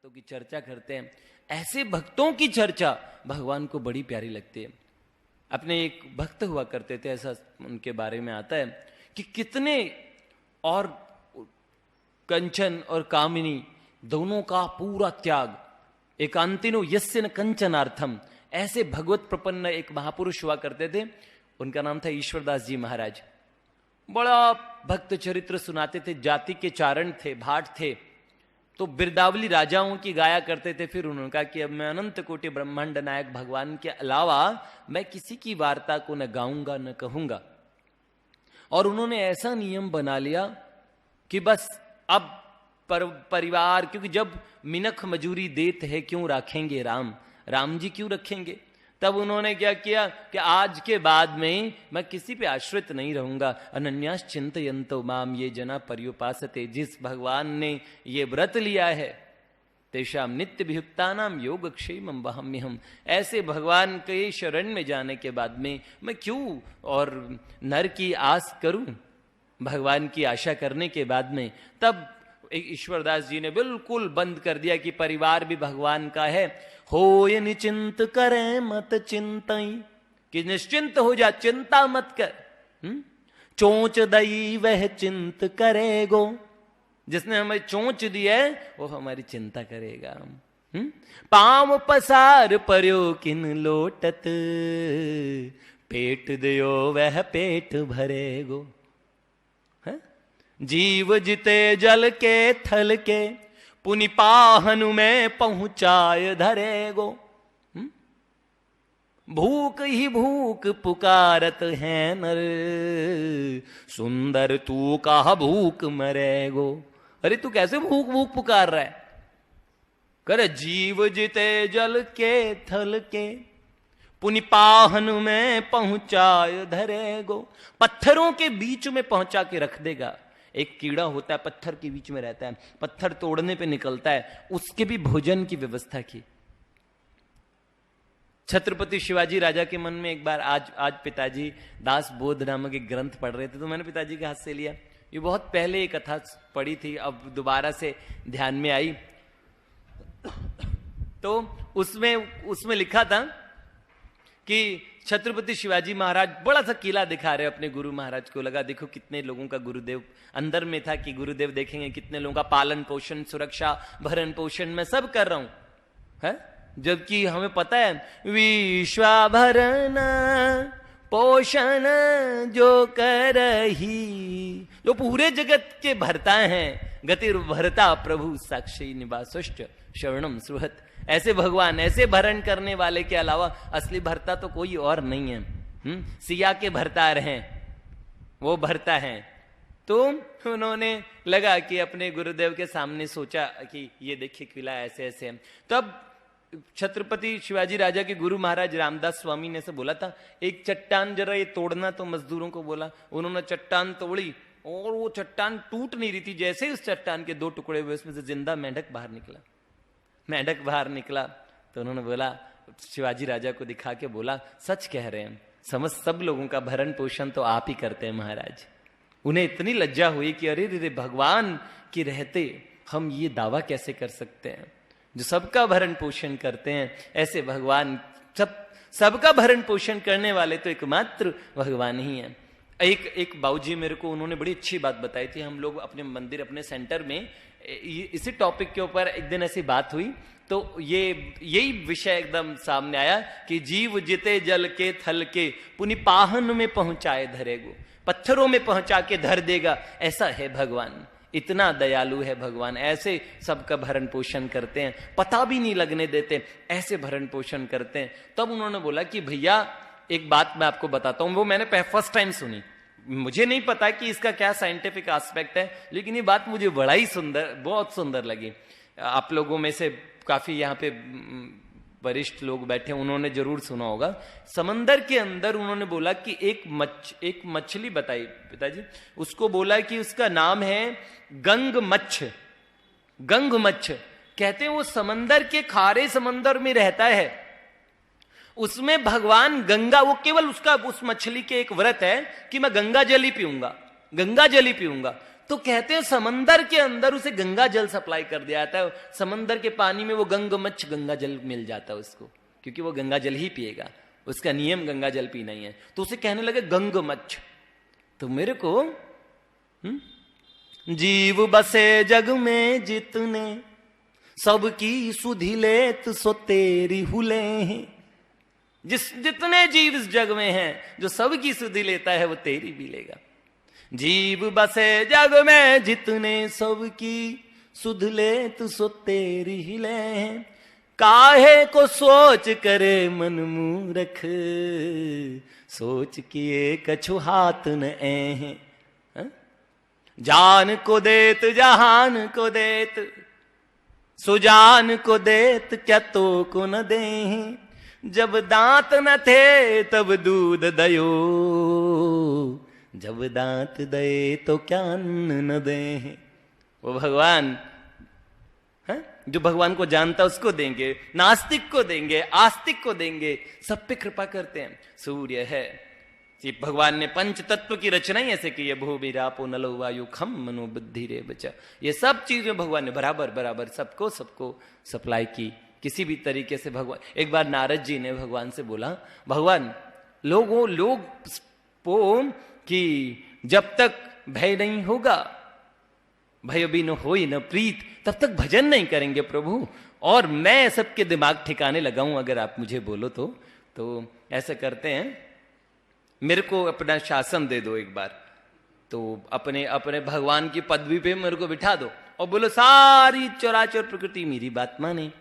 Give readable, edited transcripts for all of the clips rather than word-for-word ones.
भक्तों की चर्चा करते हैं, ऐसे भक्तों की चर्चा भगवान को बड़ी प्यारी लगती है। अपने एक भक्त हुआ करते थे, ऐसा उनके बारे में आता है कि कितने और कंचन और कामिनी दोनों का पूरा त्याग, एकांतिनो यस्य न कंचनार्थम, ऐसे भगवत प्रपन्न एक महापुरुष हुआ करते थे। उनका नाम था ईश्वरदास जी महाराज। बड़ा भक्त चरित्र सुनाते थे, जाति के चारण थे, भाट थे, तो बिरदावली राजाओं की गाया करते थे। फिर उन्होंने कहा कि अब मैं अनंत कोटि ब्रह्मांड नायक भगवान के अलावा मैं किसी की वार्ता को न गाऊंगा न कहूंगा। और उन्होंने ऐसा नियम बना लिया कि बस अब परिवार, क्योंकि जब मिनख मजूरी देते हैं क्यों रखेंगे राम, राम जी क्यों रखेंगे। तब उन्होंने क्या किया कि आज के बाद में मैं किसी पे आश्रित नहीं रहूंगा। अनन्यास चिंतयन्तो माम ये जना पर्युपासते, जिस भगवान ने ये व्रत लिया है तेषाम नित्य वियुक्तानाम योगक्षेमम वहाम्यहम्, ऐसे भगवान के शरण में जाने के बाद में मैं क्यों और नर की आस करूं, भगवान की आशा करने के बाद में। तब ईश्वरदास जी ने बिल्कुल बंद कर दिया कि परिवार भी भगवान का है। होय निचिंत करे मत चिंतई, कि निश्चिंत हो जा, चिंता मत कर। चोंच दई वह चिंत करेगो, जिसने हमें चोंच दी है वो हमारी चिंता करेगा। पांव पसार पर्यो किन लोटत, पेट दियो वह पेट भरेगो। जीव जिते जल के थल के, पुनि पाहन में पहुंचाए धरेगो। भूख ही भूख पुकारत है नर, सुंदर तू कहा भूख मरेगो। अरे तू कैसे भूख भूख पुकार रहा है। करे जीव जिते जल के थल के, पुनि पाहन में पहुंचाए धरेगो। पत्थरों के बीच में पहुंचा के रख देगा। एक कीड़ा होता है पत्थर के बीच में रहता है, पत्थर तोड़ने पे निकलता है, उसके भी भोजन की व्यवस्था की। छत्रपति शिवाजी राजा के मन में एक बार आज पिताजी दास बोध नामक एक ग्रंथ पढ़ रहे थे, तो मैंने पिताजी के हाथ से लिया। ये बहुत पहले एक कथा पढ़ी थी, अब दोबारा से ध्यान में आई। तो उसमें लिखा था कि छत्रपति शिवाजी महाराज बड़ा सा किला दिखा रहे अपने गुरु महाराज को। लगा देखो कितने लोगों का गुरुदेव अंदर में था, कि गुरुदेव देखेंगे कितने लोगों का पालन पोषण सुरक्षा भरण पोषण मैं सब कर रहा हूं है। जबकि हमें पता है विश्वाभरण पोषण जो करही, जो पूरे जगत के भरता हैं, गतिर भरता प्रभु साक्षी निवासुष्ट शरणम सुहत। ऐसे भगवान, ऐसे भरण करने वाले के अलावा असली भरता तो कोई और नहीं है। सिया के भरतार हैं, वो भरता है। तो उन्होंने लगा कि अपने गुरुदेव के सामने सोचा कि ये देखिए किला ऐसे ऐसे है। तब छत्रपति शिवाजी राजा के गुरु महाराज रामदास स्वामी ने से बोला था एक चट्टान जरा ये तोड़ना, तो मजदूरों को बोला। उन्होंने चट्टान तोड़ी और वो चट्टान टूट नहीं रही थी। जैसे उस चट्टान के दो टुकड़े हुए, उसमें से जिंदा मेंढक बाहर निकला। मेंढक बाहर निकला तो उन्होंने बोला, शिवाजी राजा को दिखा के बोला, सच कह रहे हैं, समझ सब लोगों का भरण पोषण तो आप ही करते हैं महाराज। उन्हें इतनी लज्जा हुई कि अरे रे भगवान के रहते हम ये दावा कैसे कर सकते हैं, जो सबका भरण पोषण करते हैं। ऐसे भगवान, सबका भरण पोषण करने वाले तो एकमात्र भगवान ही हैं। एक बाबूजी मेरे को उन्होंने बड़ी अच्छी बात बताई थी। हम लोग अपने मंदिर, अपने सेंटर में इसी टॉपिक के ऊपर एक दिन ऐसी बात हुई, तो यही विषय एकदम सामने आया कि जीव जिते जल के थल के, पुनि पाहन में पहुंचाए धरेगो। पत्थरों में पहुंचा के धर देगा, ऐसा है भगवान। इतना दयालु है भगवान, ऐसे सबका भरण पोषण करते हैं, पता भी नहीं लगने देते, ऐसे भरण पोषण करते हैं। तब उन्होंने बोला कि भैया एक बात मैं आपको बताता हूं, वो मैंने फर्स्ट टाइम सुनी, मुझे नहीं पता कि इसका क्या साइंटिफिक एस्पेक्ट है, लेकिन ये बात मुझे बड़ा ही सुंदर, बहुत सुंदर लगी। आप लोगों में से काफी यहाँ पे वरिष्ठ लोग बैठे, उन्होंने जरूर सुना होगा। समंदर के अंदर उन्होंने बोला कि एक मछली बताई पिताजी, उसको बोला कि उसका नाम है गंग मच्छ। गंग मच्छ कहते हैं वो समंदर के खारे समंदर में रहता है। उसमें भगवान गंगा, वो केवल उसका उस मछली के एक व्रत है कि मैं गंगा जल ही पीऊंगा, गंगा जल ही पीऊंगा। तो कहते हैं समंदर के अंदर उसे गंगा जल सप्लाई कर दिया जाता है, समंदर के पानी में वो गंगमच्छ गंगा जल मिल जाता है उसको, क्योंकि वो गंगा जल ही पिएगा, उसका नियम गंगा जल पीना ही है। तो उसे कहने लगे गंगमच्छ। तो मेरे को जीव बसे जग में जितने, सबकी सुधि लेत सो तेरी हुले हैं। जितने जीव इस जग में हैं, जो सबकी सुधि लेता है वो तेरी भी लेगा। जीव बसे जग में जितने, सबकी सुध लेत सो तेरी हिले हैं। काहे को सोच करे मन मूरख, सोच किए कछु हाथ न हैं। जान को देत जहान को देत, सुजान को देत क्या तो को न दे। जब दांत न थे तब दूध दयो, जब दांत दे तो क्या अन्न न दे। वो भगवान है जो भगवान को जानता उसको देंगे, नास्तिक को देंगे, आस्तिक को देंगे, सब पे कृपा करते हैं। सूर्य है, ये भगवान ने पंच तत्व की रचना ही ऐसे की है, भूमि रापो नलो वायु खम मनो बुद्धि रे बचा। ये सब चीजें भगवान ने बराबर बराबर सबको सबको सप्लाई की किसी भी तरीके से। भगवान, एक बार नारद जी ने भगवान से बोला, भगवान लोग कि जब तक भय नहीं होगा, भय भी न होई न प्रीत, तब तक भजन नहीं करेंगे प्रभु। और मैं सबके दिमाग ठिकाने लगाऊं अगर आप मुझे बोलो तो ऐसा करते हैं, मेरे को अपना शासन दे दो एक बार, तो अपने अपने भगवान की पदवी पे मेरे को बिठा दो और बोलो सारी चराचर प्रकृति मेरी बात माने।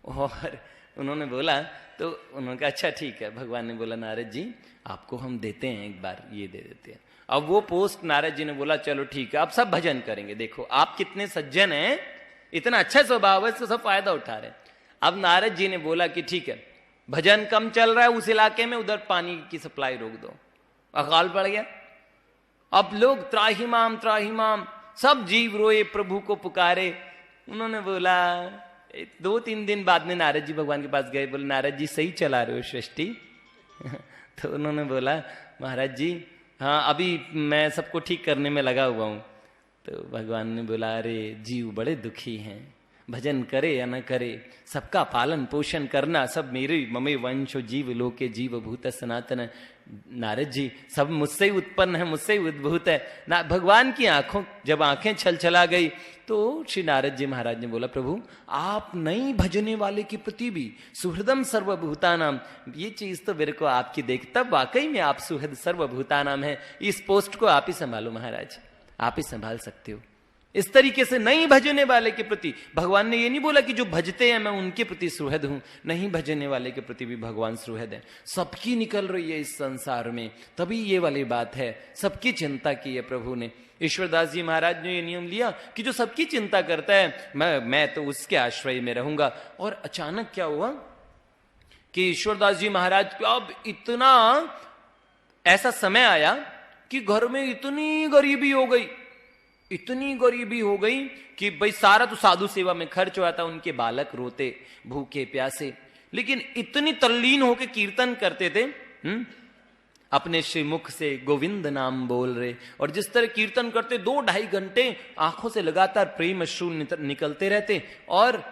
और उन्होंने बोला, तो उन्होंने कहा अच्छा ठीक है। भगवान ने बोला नारद जी आपको हम देते हैं एक बार, ये दे देते हैं। अब वो पोस्ट नारद जी ने बोला चलो ठीक है, आप सब भजन करेंगे। देखो आप कितने सज्जन हैं, इतना अच्छा स्वभाव है, तो सब फायदा उठा रहे हैं। अब नारद जी ने बोला कि ठीक है, भजन कम चल रहा है उस इलाके में, उधर पानी की सप्लाई रोक दो। अकाल पड़ गया। अब लोग त्राहिमाम त्राहिमाम, सब जीव रोए, प्रभु को पुकारे। उन्होंने बोला, 2-3 दिन बाद में नारद जी भगवान के पास गए, बोले नारद जी सही चला रहे हो सृष्टि? तो उन्होंने बोला महाराज जी हाँ अभी मैं सबको ठीक करने में लगा हुआ हूं। तो भगवान ने बोला अरे जीव बड़े दुखी हैं, भजन करे या न करे, सबका पालन पोषण करना सब मेरे ममे वंश जीव लोके जीव भूत सनातन। नारद जी सब मुझसे ही उत्पन्न है, मुझसे ही उद्भूत है ना। भगवान की आंखों जब आंखें छलछला गई तो श्री नारद जी महाराज ने बोला प्रभु आप नहीं भजने वाले के प्रति भी सुहृदम सर्वभूतानाम, ये चीज तो मेरे को आपकी देख, तब वाकई में आप सुहृद सर्वभूतानाम है। इस पोस्ट को आप ही संभालो महाराज, आप ही संभाल सकते हो। इस तरीके से नहीं भजने वाले के प्रति भगवान ने ये नहीं बोला कि जो भजते हैं मैं उनके प्रति सुहृद हूं, नहीं भजने वाले के प्रति भी भगवान सुहृद है। सबकी निकल रही है इस संसार में, तभी ये वाली बात है, सबकी चिंता की है प्रभु ने। ईश्वरदास जी महाराज ने ये नियम लिया कि जो सबकी चिंता करता है मैं तो उसके आश्रय में रहूंगा। और अचानक क्या हुआ कि ईश्वरदास जी महाराज को अब इतना ऐसा समय आया कि घर में इतनी गरीबी हो गई, इतनी गरीबी हो गई कि भाई सारा तो साधु सेवा में खर्च हुआ था, उनके बालक रोते भूखे प्यासे, लेकिन इतनी तल्लीन होके कीर्तन करते थे अपने श्रीमुख से गोविंद नाम बोल रहे। और जिस तरह कीर्तन करते 2-2.5 घंटे आंखों से लगातार प्रेम अश्रु निकलते रहते। और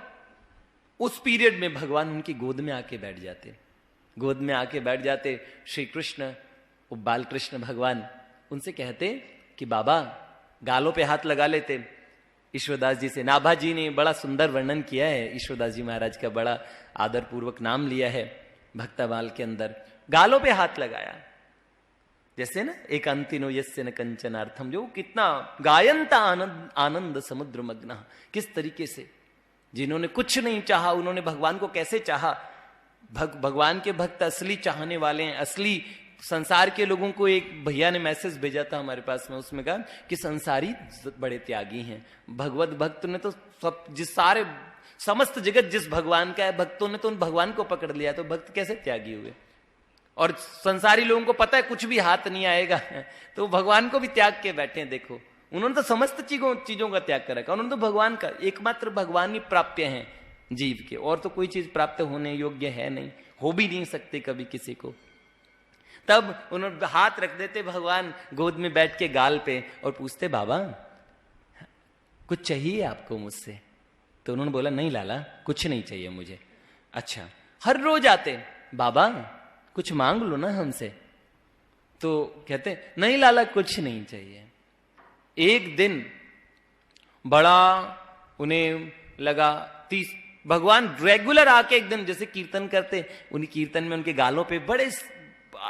उस पीरियड में भगवान उनकी गोद में आके बैठ जाते, गोद में आके बैठ जाते। श्री कृष्ण बाल कृष्ण भगवान उनसे कहते कि बाबा, गालों पे हाथ लगा लेते ईश्वरदास जी से। नाभा जी ने बड़ा सुंदर वर्णन किया है, ईश्वरदास जी महाराज का बड़ा आदर पूर्वक नाम लिया है भक्तमाल के अंदर। गालों पे हाथ लगाया, जैसे ना एक अंतिनो यस्य न कंचनार्थम, जो कितना गायनता आनंद समुद्र मग्न, किस तरीके से जिन्होंने कुछ नहीं चाहा उन्होंने भगवान को कैसे चाहा। भगवान के भक्त असली चाहने वाले हैं, असली। संसार के लोगों को एक भैया ने मैसेज भेजा था हमारे पास में, उसमें कहा कि संसारी बड़े त्यागी हैं, भगवत भक्त ने तो सब सारे समस्त जगत जिस भगवान का है, भक्तों ने तो उन भगवान को पकड़ लिया, तो भक्त कैसे त्यागी हुए। और संसारी लोगों को पता है कुछ भी हाथ नहीं आएगा, तो भगवान को भी त्याग के बैठे हैं। देखो उन्होंने तो समस्त चीजों का त्याग कर रखा, उन्होंने तो भगवान का, एकमात्र भगवान ही प्राप्य है जीव के, और तो कोई चीज प्राप्त होने योग्य है नहीं, हो भी नहीं सकते कभी किसी को। तब उन्होंने हाथ रख देते भगवान गोद में बैठ के गाल पे और पूछते बाबा कुछ चाहिए आपको मुझसे? तो उन्होंने बोला नहीं लाला, कुछ नहीं चाहिए मुझे। अच्छा, हर रोज आते, बाबा कुछ मांग लो ना हमसे। तो कहते नहीं लाला, कुछ नहीं चाहिए। एक दिन बड़ा उन्हें लगा, भगवान रेगुलर आके एक दिन जैसे कीर्तन करते, उन्हीं कीर्तन में उनके गालों पे बड़े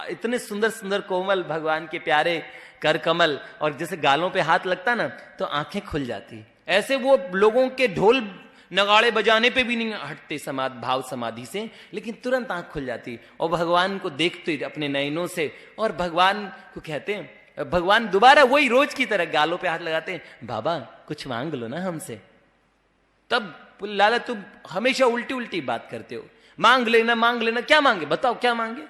इतने सुंदर सुंदर कोमल भगवान के प्यारे कर कमल, और जैसे गालों पे हाथ लगता ना तो आंखें खुल जाती। ऐसे वो लोगों के ढोल नगाड़े बजाने पे भी नहीं हटते भाव समाधि से, लेकिन तुरंत आंख खुल जाती और भगवान को देखते अपने नयनों से, और भगवान को कहते हैं, भगवान दोबारा वही रोज की तरह गालों पे हाथ लगाते हैं, बाबा कुछ मांग लो ना हमसे। तब लाला तुम हमेशा उल्टी उल्टी बात करते हो, मांग लेना, क्या मांगे बताओ, क्या मांगे?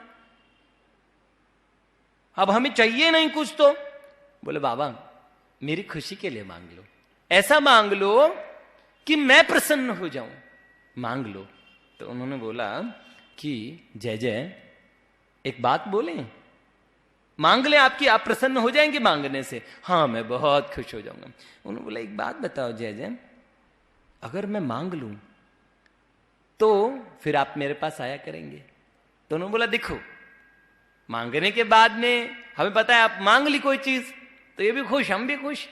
अब हमें चाहिए नहीं कुछ तो। बोले बाबा मेरी खुशी के लिए मांग लो, ऐसा मांग लो कि मैं प्रसन्न हो जाऊं, मांग लो। तो उन्होंने बोला कि जय जय एक बात बोले, मांग ले आपकी, आप प्रसन्न हो जाएंगे मांगने से? हाँ मैं बहुत खुश हो जाऊंगा। उन्होंने बोला एक बात बताओ जय जय, अगर मैं मांग लूं तो फिर आप मेरे पास आया करेंगे? तो उन्होंने बोला देखो, मांगने के बाद में हमें पता है आप मांग ली कोई चीज तो ये भी खुश, हम भी खुश,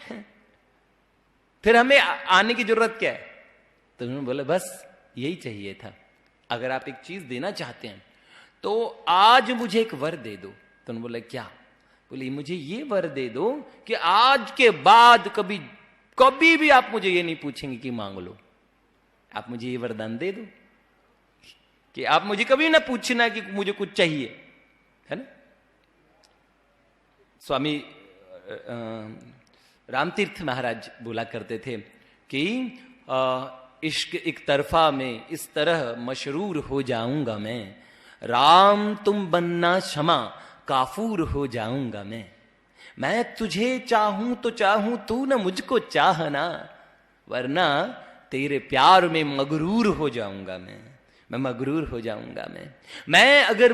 फिर हमें आने की जरूरत क्या है? तो उन्होंने बोला बस यही चाहिए था, अगर आप एक चीज देना चाहते हैं तो आज मुझे एक वर दे दो। तो उन्होंने बोला क्या? बोले मुझे ये वर दे दो कि आज के बाद कभी भी आप मुझे ये नहीं पूछेंगे कि मांग लो, आप मुझे ये वरदान दे दो कि आप मुझे कभी ना पूछना कि मुझे कुछ चाहिए, है ना। स्वामी रामतीर्थ महाराज बोला करते थे कि इश्क एक तरफा में इस तरह मशरूर हो जाऊंगा मैं, राम तुम बनना क्षमा काफूर हो जाऊंगा मैं तुझे चाहूं तो चाहूं तू न मुझको चाहना, वरना तेरे प्यार में मगरूर हो जाऊंगा मैं मगरूर हो जाऊंगा मैं अगर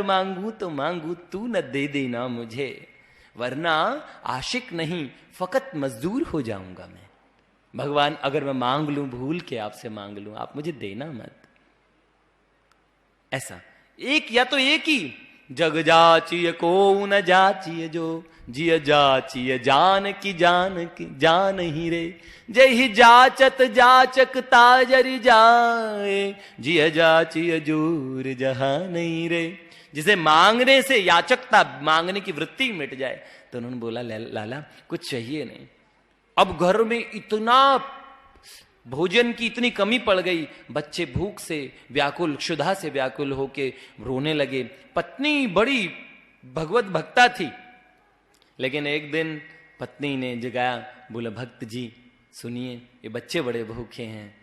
मांगू तो मांगू तू न दे देना मुझे, वरना आशिक नहीं फकत मजदूर हो जाऊंगा मैं। भगवान अगर मैं मांग लूं, भूल के आपसे मांग लूं, आप मुझे देना मत। ऐसा एक या तो एक ही, जग जाचिय को न जाचिय जो, जिय जाचिय जान की जान ही रे, जय ही जाचत जाचक ताजरी जाए, जिय जाचिय जोर जहां नहीं रे। जिसे मांगने से याचकता, मांगने की वृत्ति मिट जाए। तो उन्होंने बोला लाला कुछ चाहिए नहीं। अब घर में इतना भोजन की इतनी कमी पड़ गई, बच्चे भूख से व्याकुल, क्षुधा से व्याकुल होके रोने लगे। पत्नी बड़ी भगवत भक्ता थी, लेकिन एक दिन पत्नी ने जगाया, बोला भक्त जी सुनिए, ये बच्चे बड़े भूखे हैं।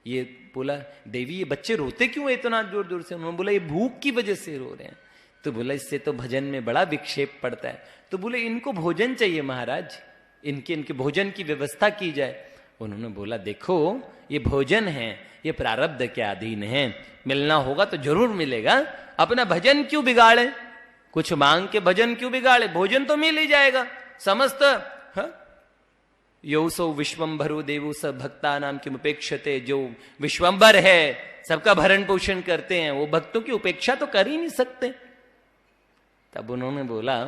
ये बोला देवी ये बच्चे रोते क्यों है इतना जोर जोर से? उन्होंने बोला ये भूख की वजह से रो रहे हैं। तो बोला इससे तो भजन में बड़ा विक्षेप पड़ता है। तो बोले इनको भोजन चाहिए महाराज, इनके भोजन की व्यवस्था की जाए। उन्होंने बोला देखो ये भोजन है, ये प्रारब्ध के अधीन है, मिलना होगा तो जरूर मिलेगा, अपना भजन क्यों बिगाड़े, कुछ मांग के भजन क्यों बिगाड़े, भोजन तो मिल ही जाएगा। समस्त योसो विश्वम्भरो देवो सब भक्ता नाम किम उपेक्षते, जो विश्वम्भर है सबका भरण पोषण करते हैं, वो भक्तों की उपेक्षा तो कर ही नहीं सकते। तब उन्होंने बोला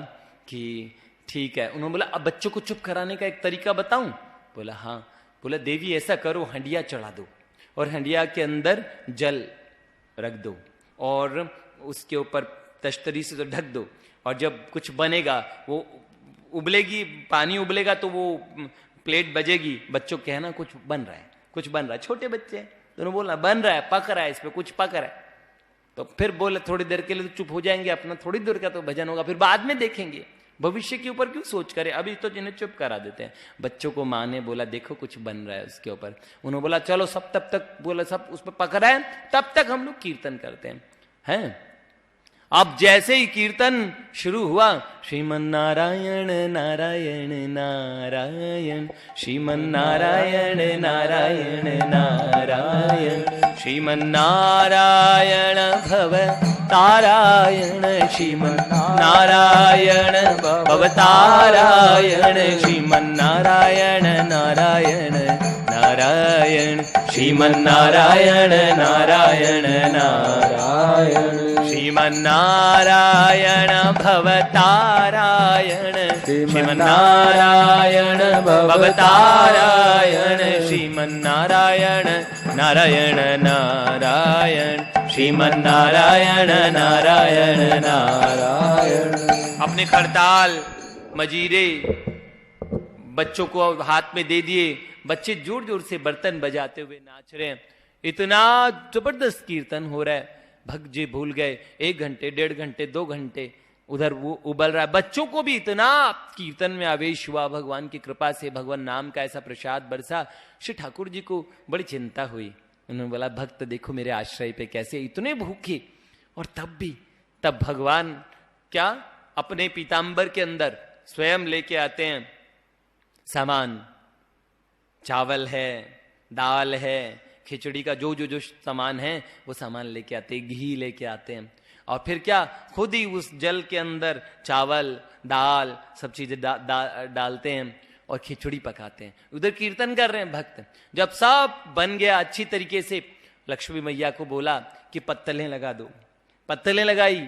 कि ठीक है। उन्होंने बोला अब बच्चों को चुप कराने का एक तरीका बताऊं? बोला हाँ। बोला देवी ऐसा करो, हंडिया चढ़ा दो और हंडिया के अंदर जल रख दो और उसके ऊपर तश्तरी से तो ढक दो, और जब कुछ बनेगा वो उबलेगी, पानी उबलेगा तो वो प्लेट बजेगी, बच्चों कहना कुछ बन रहा है, कुछ बन रहा है। छोटे बच्चे हैं, दोनों बोलना बन रहा है, पक रहा है, इस पे कुछ पक रहा है। तो फिर बोले थोड़ी देर के लिए तो चुप हो जाएंगे, अपना थोड़ी देर का तो भजन होगा, फिर बाद में देखेंगे, भविष्य के ऊपर क्यों सोच करे, अभी तो जिन्हें चुप करा देते हैं। बच्चों को माँ ने बोला देखो कुछ बन रहा है उसके ऊपर। उन्होंने बोला चलो सब तब तक, बोला सब उस पर पक रहा है तब तक हम लोग कीर्तन करते हैं। अब जैसे ही कीर्तन शुरू हुआ, श्रीमन नारायण नारायण नारायण, श्रीमन नारायण नारायण नारायण, श्रीमन्नारायण भव तारायण श्रीमन्नारायण भव तारायण श्रीमन्नारायण नारायण नारायण श्रीमन्नारायण नारायण नारायण श्रीमन्नारायण भव तारायण श्रीमन्नारायण भव तारायण श्रीमन्नारायण नारायण नारायण श्रीमन्नारायण नारायण नारायण। अपने खड़ताल मजीरे बच्चों को हाथ में दे दिए, बच्चे जोर जोर से बर्तन बजाते हुए नाच रहे हैं। इतना जबरदस्त कीर्तन हो रहा है, भक्त जी भूल गए 1 घंटे 1.5 घंटे 2 घंटे उधर वो उबल रहा है। बच्चों को भी इतना कीर्तन में आवेश हुआ, भगवान की कृपा से भगवान नाम का ऐसा प्रसाद बरसा। श्री ठाकुर जी को बड़ी चिंता हुई। उन्होंने बोला भक्त देखो मेरे आश्रय पे कैसे इतने भूखे, और तब भगवान क्या अपने पीतांबर के अंदर स्वयं लेके आते हैं सामान, चावल है, दाल है, खिचड़ी का जो सामान है वो सामान लेके आते हैं, घी लेके आते हैं, और फिर क्या खुद ही उस जल के अंदर चावल दाल सब चीजें डालते हैं और खिचड़ी पकाते हैं। उधर कीर्तन कर रहे हैं भक्त। जब सब बन गया अच्छी तरीके से, लक्ष्मी मैया को बोला कि पत्तलें लगा दो। पत्तलें लगाई।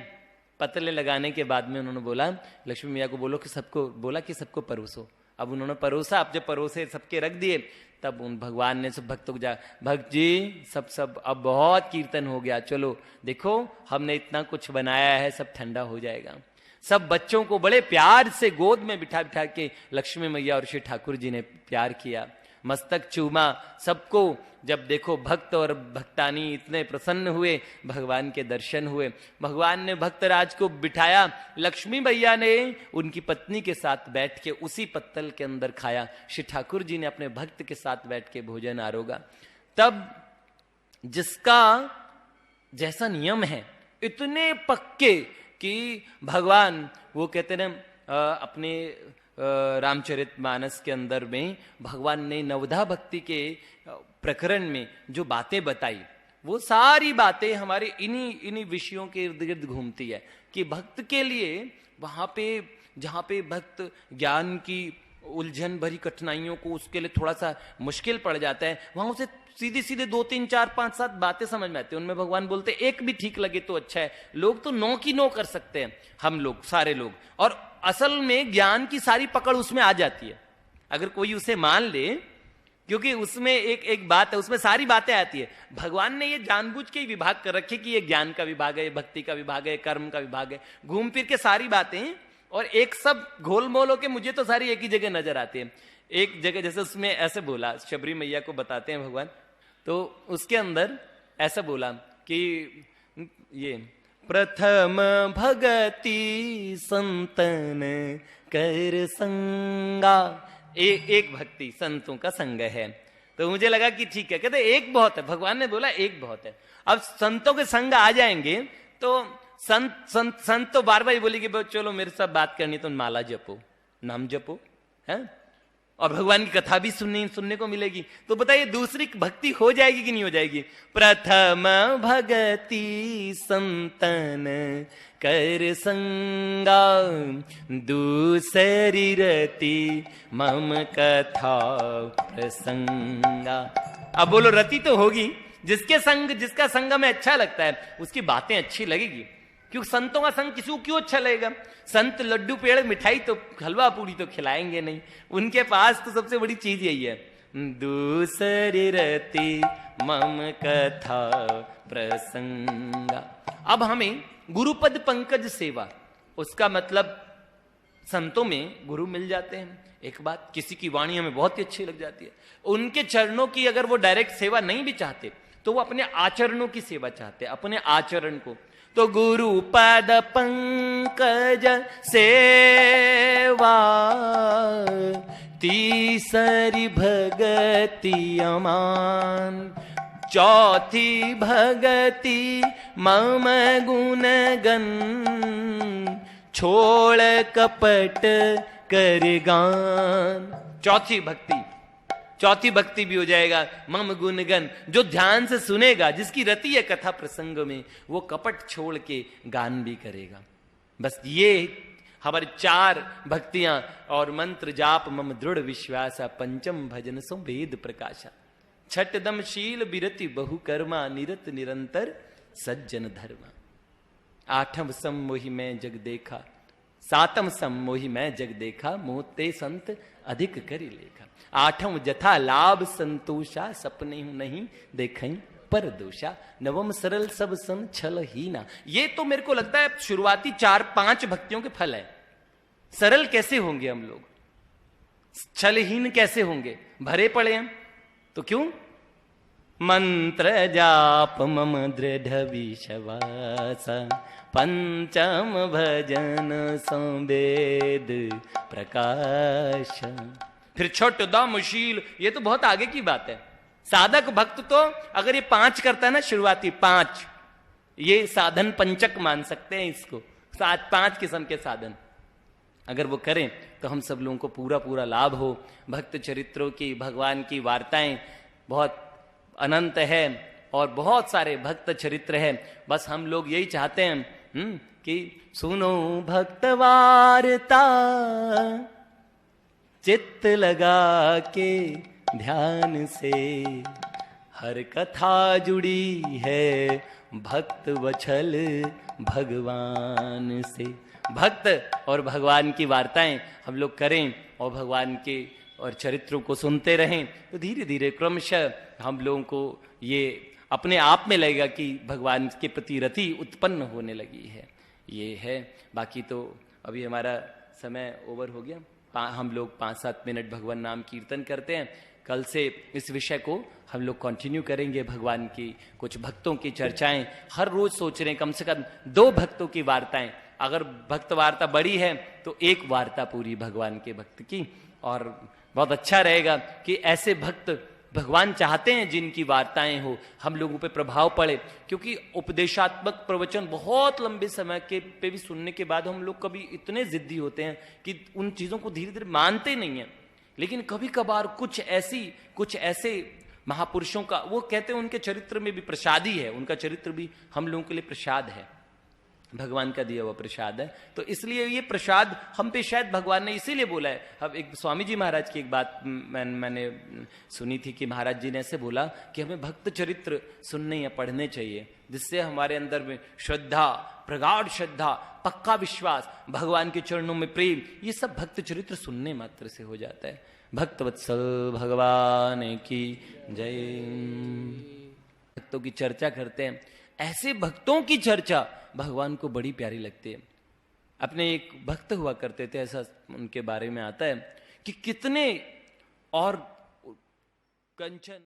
पत्तलें लगाने के बाद में उन्होंने बोला, लक्ष्मी मैया को बोलो कि सबको परोसो। अब उन्होंने परोसा। अब जब परोसे सबके रख दिए, तब उन भगवान ने सब भक्तों को भक्त जी सब अब बहुत कीर्तन हो गया, चलो देखो हमने इतना कुछ बनाया है, सब ठंडा हो जाएगा। सब बच्चों को बड़े प्यार से गोद में बिठा बिठा के लक्ष्मी मैया और श्री ठाकुर जी ने प्यार किया, मस्तक चूमा सबको। जब देखो भक्त और भक्तानी इतने प्रसन्न हुए, भगवान के दर्शन हुए। भगवान ने भक्तराज को बिठाया, लक्ष्मी मैया ने उनकी पत्नी के साथ बैठ के उसी पत्तल के अंदर खाया। श्री ठाकुर जी ने अपने भक्त के साथ बैठ के भोजन आरोगा। तब जिसका जैसा नियम है, इतने पक्के कि भगवान वो कहते ना अपने रामचरितमानस के अंदर में भगवान ने नवधा भक्ति के प्रकरण में जो बातें बताई, वो सारी बातें हमारे इन्हीं विषयों के इर्द गिर्द घूमती है कि भक्त के लिए वहां पे जहां पे भक्त ज्ञान की उलझन भरी कठिनाइयों को उसके लिए थोड़ा सा मुश्किल पड़ जाता है, वहां उसे सीधे सीधे 2 3 4 5 7 बातें समझ में आती है। उनमें भगवान बोलते एक भी ठीक लगे तो अच्छा है। लोग तो 9 की 9 कर सकते हैं, हम लोग सारे लोग, और असल में ज्ञान की सारी पकड़ उसमें आ जाती है अगर कोई उसे मान ले, क्योंकि उसमें एक बात है, उसमें सारी बातें आती है। भगवान ने ये जानबूझ के ही विभाग कर रखे कि ये ज्ञान का विभाग है, ये भक्ति का विभाग है, कर्म का विभाग है, घूम फिर के सारी बातें, और एक सब घोलमोल होके मुझे तो सारी एक ही जगह नजर आती है। एक जगह जैसे उसमें ऐसे बोला, शबरी मैया को बताते हैं भगवान, तो उसके अंदर ऐसा बोला कि ये प्रथम भगति संतन कर संगा, एक भक्ति संतों का संग है। तो मुझे लगा कि ठीक है, कहते एक बहुत है, भगवान ने बोला एक बहुत है। अब संतों के संग आ जाएंगे तो संत तो बार बार ही बोलेगी चलो मेरे साथ बात करनी, तो माला जपो, नाम जपो, है, और भगवान की कथा भी सुनने को मिलेगी। तो बताइए दूसरी भक्ति हो जाएगी कि नहीं हो जाएगी? प्रथम भगति संतन कर संगा, दूसरी रति मम कथा प्रसंगा। अब बोलो रति तो होगी, जिसका संग में अच्छा लगता है उसकी बातें अच्छी लगेगी, क्योंकि संतों का संग किसी को क्यों अच्छा लगेगा? संत लड्डू पेड़ मिठाई तो हलवा पूरी तो खिलाएंगे नहीं, उनके पास तो सबसे बड़ी चीज यही है, दूसरी रति मम कथा प्रसंगा। अब हमें गुरुपद पंकज सेवा, उसका मतलब संतों में गुरु मिल जाते हैं। एक बात, किसी की वाणी हमें बहुत ही अच्छी लग जाती है, उनके चरणों की अगर वो डायरेक्ट सेवा नहीं भी चाहते तो वो अपने आचरणों की सेवा चाहते हैं, अपने आचरण को। तो गुरु पद पंकज सेवा, तीसरी भगति अमान, चौथी भगति मम गुणगन, छोड़ कपट कर गान। चौथी भक्ति चौथी भक्ति भी हो जाएगा मम गुणगन। जो ध्यान से सुनेगा, जिसकी रति है कथा प्रसंग में, वो कपट छोड़ के गान भी करेगा। बस ये हमारी 4 भक्तियां और मंत्र जाप मम दृढ़ विश्वासा, पंचम भजन सो वेद प्रकाशा, छठ दम शील बिरति बहु कर्मा, निरत निरंतर सज्जन धर्मा। 8 सम मोहि मैं जग देखा, 7 सम मोहि मैं जग देखा, मोते संत अधिक करी लेखा। 8 जथा लाभ संतोषा, सपने हूं नहीं देखई पर दोषा, 9 सरल सब सन छल हीना। ये तो मेरे को लगता है शुरुआती 4-5 भक्तियों के फल है। सरल कैसे होंगे हम लोग, छलहीन कैसे होंगे, भरे पड़े हैं तो क्यों। मंत्र जाप मम दृढ़ विश्वास, पंचम भजन संवेद प्रकाश। फिर छोट दामशील, ये तो बहुत आगे की बात है। साधक भक्त तो अगर ये 5 करता है ना, शुरुआती 5, ये साधन पंचक मान सकते हैं इसको। 5 किस्म के साधन अगर वो करें तो हम सब लोगों को पूरा पूरा लाभ हो। भक्त चरित्रों की, भगवान की वार्ताएं बहुत अनंत है और बहुत सारे भक्त चरित्र है। बस हम लोग यही चाहते हैं कि सुनो भक्त वार्ता, चित्त लगा के ध्यान से, हर कथा जुड़ी है भक्त वछल भगवान से। भक्त और भगवान की वार्ताएं हम लोग करें और भगवान के और चरित्रों को सुनते रहें तो धीरे धीरे क्रमशः हम लोगों को ये अपने आप में लगेगा कि भगवान के प्रति रति उत्पन्न होने लगी है। ये है, बाकी तो अभी हमारा समय ओवर हो गया। हम लोग 5-7 मिनट भगवान नाम कीर्तन करते हैं। कल से इस विषय को हम लोग कंटिन्यू करेंगे। भगवान की कुछ भक्तों की चर्चाएं हर रोज सोच रहे हैं, कम से कम 2 भक्तों की वार्ताएं। अगर भक्त वार्ता बड़ी है तो 1 वार्ता पूरी भगवान के भक्त की, और बहुत अच्छा रहेगा कि ऐसे भक्त भगवान चाहते हैं जिनकी वार्ताएं हो, हम लोगों पे प्रभाव पड़े। क्योंकि उपदेशात्मक प्रवचन बहुत लंबे समय के पे भी सुनने के बाद हम लोग कभी इतने जिद्दी होते हैं कि उन चीजों को धीरे धीरे मानते नहीं हैं। लेकिन कभी कभार कुछ ऐसे महापुरुषों का, वो कहते हैं उनके चरित्र में भी प्रसाद ही है, उनका चरित्र भी हम लोगों के लिए प्रसाद है, भगवान का दिया हुआ प्रसाद है। तो इसलिए ये प्रसाद हम पे शायद भगवान ने इसीलिए बोला है। अब एक स्वामी जी महाराज की एक बात मैंने सुनी थी कि महाराज जी ने ऐसे बोला कि हमें भक्त चरित्र सुनने या पढ़ने चाहिए, जिससे हमारे अंदर में श्रद्धा, प्रगाढ़ श्रद्धा, पक्का विश्वास, भगवान के चरणों में प्रेम, ये सब भक्त चरित्र सुनने मात्र से हो जाता है। भक्त वत्सल भगवान की जय। भक्तों की चर्चा करते हैं, ऐसे भक्तों की चर्चा भगवान को बड़ी प्यारी लगती है। अपने एक भक्त हुआ करते थे, ऐसा उनके बारे में आता है कि कितने और कंचन